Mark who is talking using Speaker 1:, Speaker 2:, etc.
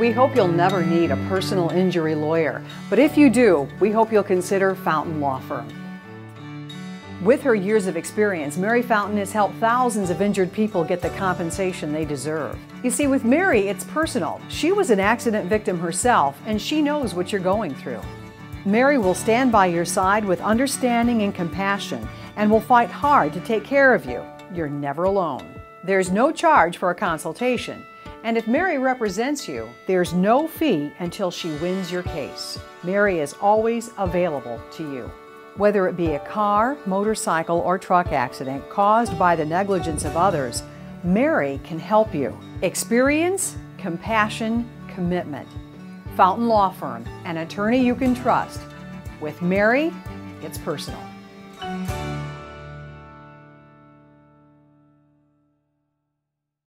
Speaker 1: We hope you'll never need a personal injury lawyer, but if you do, we hope you'll consider Fountain Law Firm. With her years of experience, Mary Fountain has helped thousands of injured people get the compensation they deserve. You see, with Mary, it's personal. She was an accident victim herself, and she knows what you're going through. Mary will stand by your side with understanding and compassion, and will fight hard to take care of you. You're never alone. There's no charge for a consultation, and if Mary represents you, there's no fee until she wins your case. Mary is always available to you. Whether it be a car, motorcycle, or truck accident caused by the negligence of others, Mary can help you. Experience, compassion, commitment. Fountain Law Firm, an attorney you can trust. With Mary, it's personal.